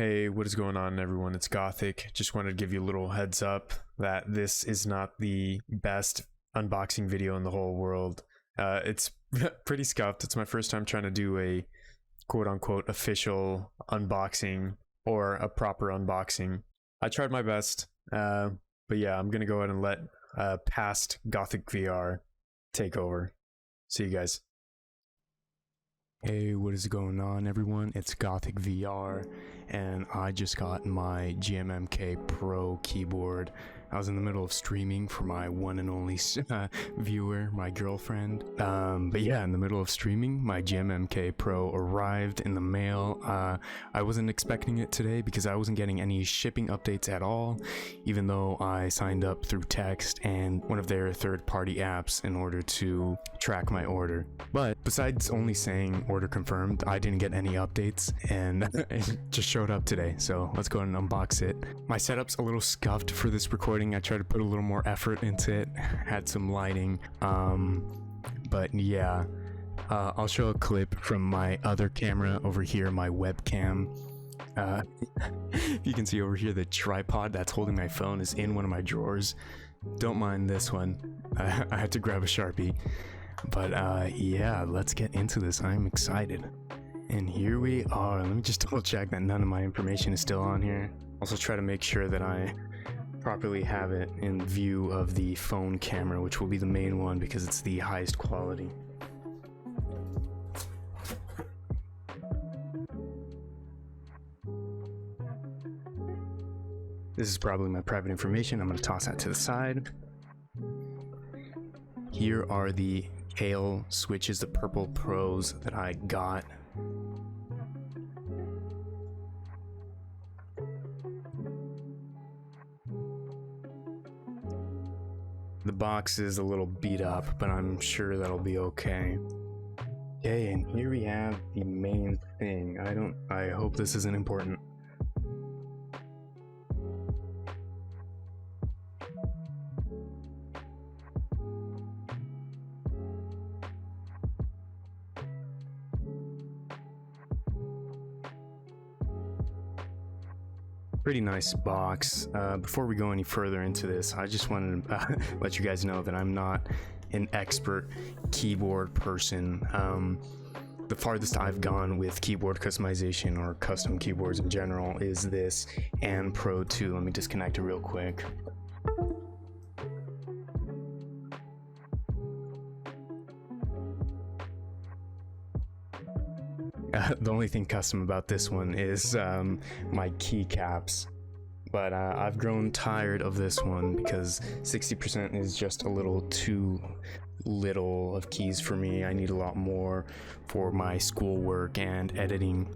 Hey, what is going on, everyone? It's Gothic. Just wanted to give you a little heads up that this is not the best unboxing video in the whole world. It's pretty scuffed. It's my first time trying to do a quote-unquote official unboxing or a proper unboxing. I tried my best, but yeah, I'm gonna go ahead and let past gothicvr take over. See you guys. Hey, what is going on, everyone? It's gothicvr, and I just got my GMMK Pro keyboard. I was in the middle of streaming for my one and only viewer, my girlfriend. But yeah, in the middle of streaming, my GMMK Pro arrived in the mail. I wasn't expecting it today because I wasn't getting any shipping updates at all, even though I signed up through text and one of their third-party apps in order to track my order. But besides only saying order confirmed, I didn't get any updates, and it just showed up today. So let's go ahead and unbox it. My setup's a little scuffed for this recording. I tried to put a little more effort into it, had some lighting, but yeah, I'll show a clip from my other camera over here, my webcam. You can see over here the tripod that's holding my phone is in one of my drawers. Don't mind this one. I had to grab a Sharpie. But yeah, let's get into this. I'm excited. And here we are. Let me just double check that none of my information is still on here. Also try to make sure that I properly have it in view of the phone camera, which will be the main one because it's the highest quality. This is probably my private information. I'm going to toss that to the side. Here are the Kailh switches, the purple pros that I got. The box is a little beat up, but I'm sure that'll be okay. Okay, and here we have the main thing. I hope this isn't important. Pretty nice box. Before we go any further into this, I just wanted to let you guys know that I'm not an expert keyboard person. The farthest I've gone with keyboard customization or custom keyboards in general is this and Pro 2. Let me disconnect it real quick. The only thing custom about this one is my keycaps, but I've grown tired of this one because 60% is just a little too little of keys for me. I need a lot more for my schoolwork and editing.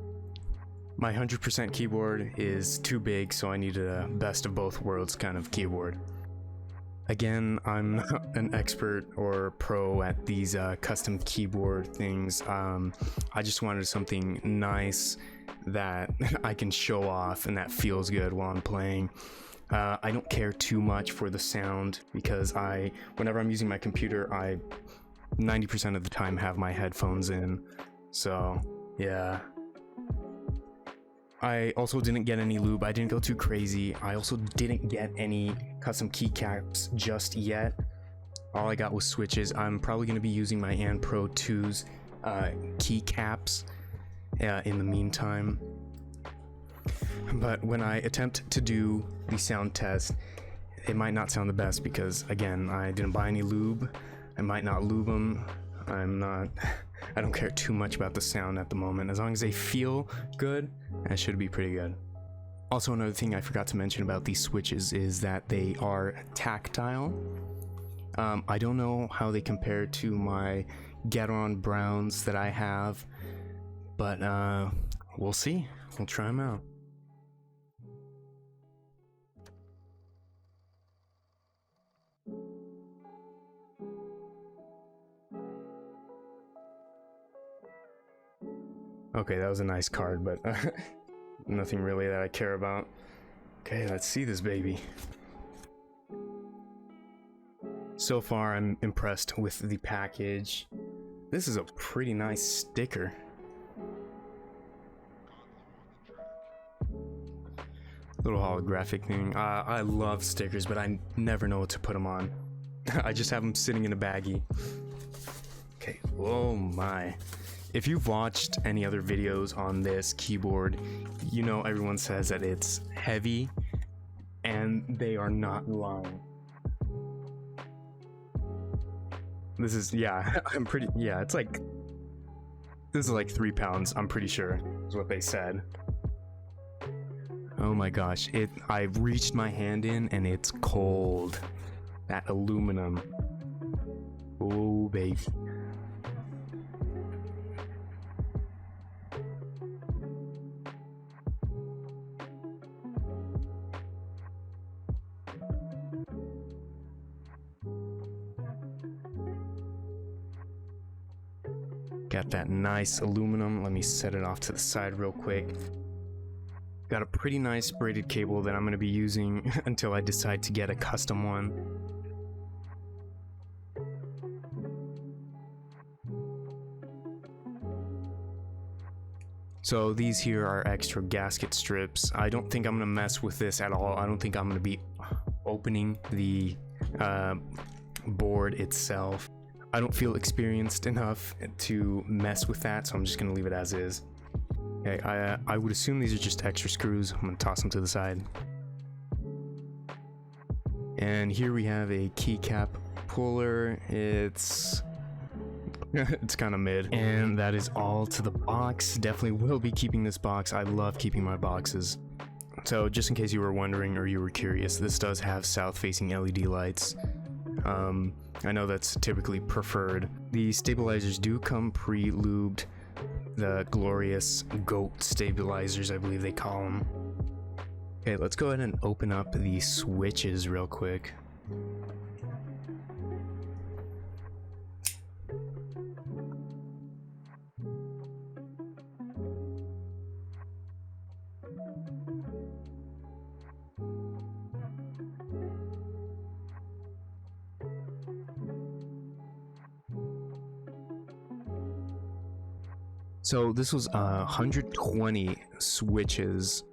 My 100% keyboard is too big, so I need a best of both worlds kind of keyboard. Again, I'm not an expert or pro at these custom keyboard things. I just wanted something nice that I can show off and that feels good while I'm playing. I don't care too much for the sound because whenever I'm using my computer, I 90% of the time have my headphones in. So yeah. I also didn't get any lube. I didn't go too crazy. I also didn't get any custom keycaps just yet. All I got was switches. I'm probably going to be using my Pro 2's keycaps in the meantime. But when I attempt to do the sound test, it might not sound the best because, again, I didn't buy any lube. I might not lube them. I don't care too much about the sound at the moment. As long as they feel good, that should be pretty good. Also, another thing I forgot to mention about these switches is that they are tactile. I don't know how they compare to my Gateron Browns that I have, but we'll see. We'll try them out. Okay, that was a nice card, but nothing really that I care about. Okay, let's see this baby. So far, I'm impressed with the package. This is a pretty nice sticker. little holographic thing. I love stickers, but I never know what to put them on. I just have them sitting in a baggie. Okay, oh my. If you've watched any other videos on this keyboard, you know everyone says that it's heavy, and they are not lying. This is, yeah, it's like, this is like 3 pounds, I'm pretty sure, is what they said. Oh my gosh, I've reached my hand in and it's cold. That aluminum. Oh baby. Got that nice aluminum. Let me set it off to the side real quick. Got a pretty nice braided cable that I'm going to be using until I decide to get a custom one. So these here are extra gasket strips. I don't think I'm going to mess with this at all. I don't think I'm going to be opening the board itself. I don't feel experienced enough to mess with that, so I'm just going to leave it as is. Okay, I would assume these are just extra screws. I'm going to toss them to the side. And here we have a keycap puller. It's kind of mid. And that is all to the box. Definitely will be keeping this box. I love keeping my boxes. So just in case you were wondering or you were curious, this does have south-facing LED lights. I know that's typically preferred. The stabilizers do come pre-lubed. The glorious goat stabilizers, I believe they call them. Okay, let's go ahead and open up the switches real quick. So this was 120 switches.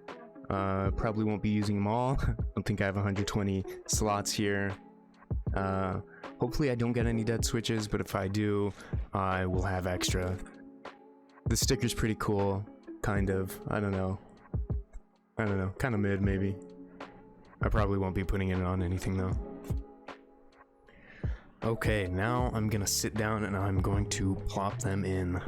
Probably won't be using them all. I don't think I have 120 slots here. Hopefully I don't get any dead switches, but if I do, I will have extra. The sticker's pretty cool, kind of. I don't know, kind of mid maybe. I probably won't be putting it on anything though. Okay, now I'm gonna sit down and I'm going to plop them in.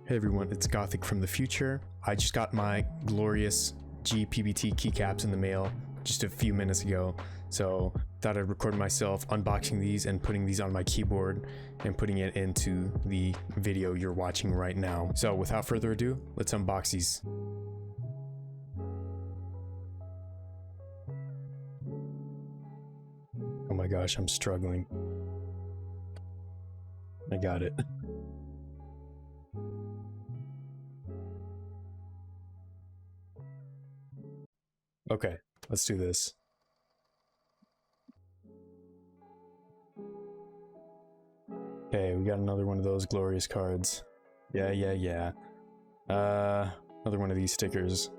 Hey everyone, it's Gothic from the future. I just got my glorious GPBT keycaps in the mail just a few minutes ago, so thought I'd record myself unboxing these and putting these on my keyboard and putting it into the video you're watching right now. So without further ado, let's unbox these. Oh my gosh, I'm struggling. I got it. Okay, let's do this. Okay, we got another one of those glorious cards. Yeah. Another one of these stickers.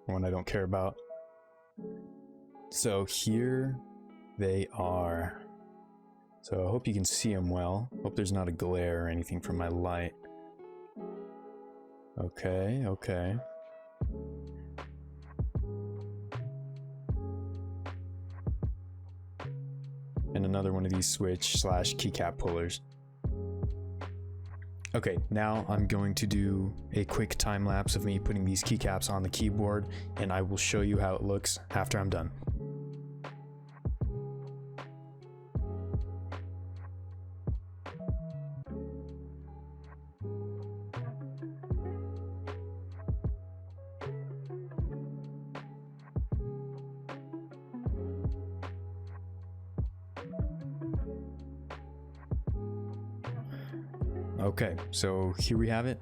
One I don't care about. So here they are. So I hope you can see them well. Hope there's not a glare or anything from my light. Okay. And another one of these switch / keycap pullers. Okay, now I'm going to do a quick time lapse of me putting these keycaps on the keyboard, and I will show you how it looks after I'm done. Okay, so here we have it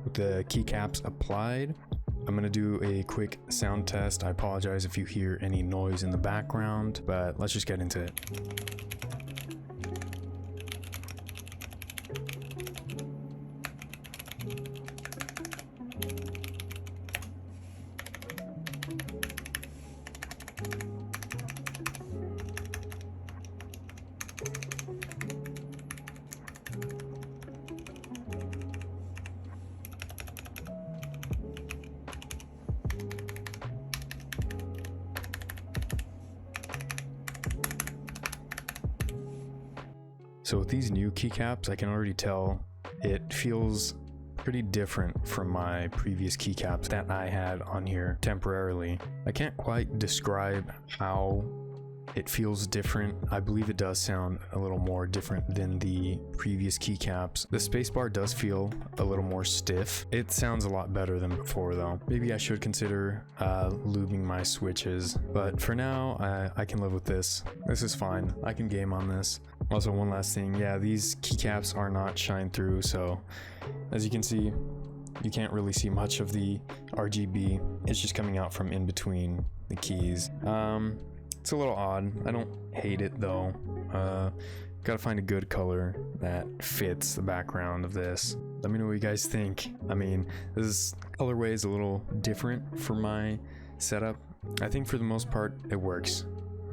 with the keycaps applied. I'm gonna do a quick sound test. I apologize if you hear any noise in the background, but let's just get into it. So with these new keycaps, I can already tell it feels pretty different from my previous keycaps that I had on here temporarily. I can't quite describe how it feels different. I believe it does sound a little more different than the previous keycaps. The spacebar does feel a little more stiff. It sounds a lot better than before though. Maybe I should consider lubing my switches, but for now I can live with this. This is fine. I can game on this. Also, one last thing, yeah, these keycaps are not shine through, so as you can see, you can't really see much of the RGB. It's just coming out from in between the keys. It's a little odd. I don't hate it though. Gotta find a good color that fits the background of this. Let me know what you guys think. I mean, this colorway is a little different for my setup. I think for the most part it works.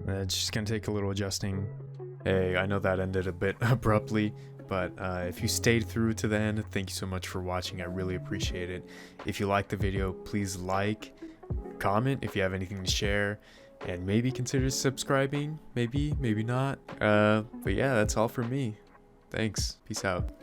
It's just gonna take a little adjusting. Hey, I know that ended a bit abruptly, but if you stayed through to the end, thank you so much for watching. I really appreciate it. If you liked the video, please like, comment if you have anything to share, and maybe consider subscribing. Maybe not. But yeah, that's all from me. Thanks. Peace out.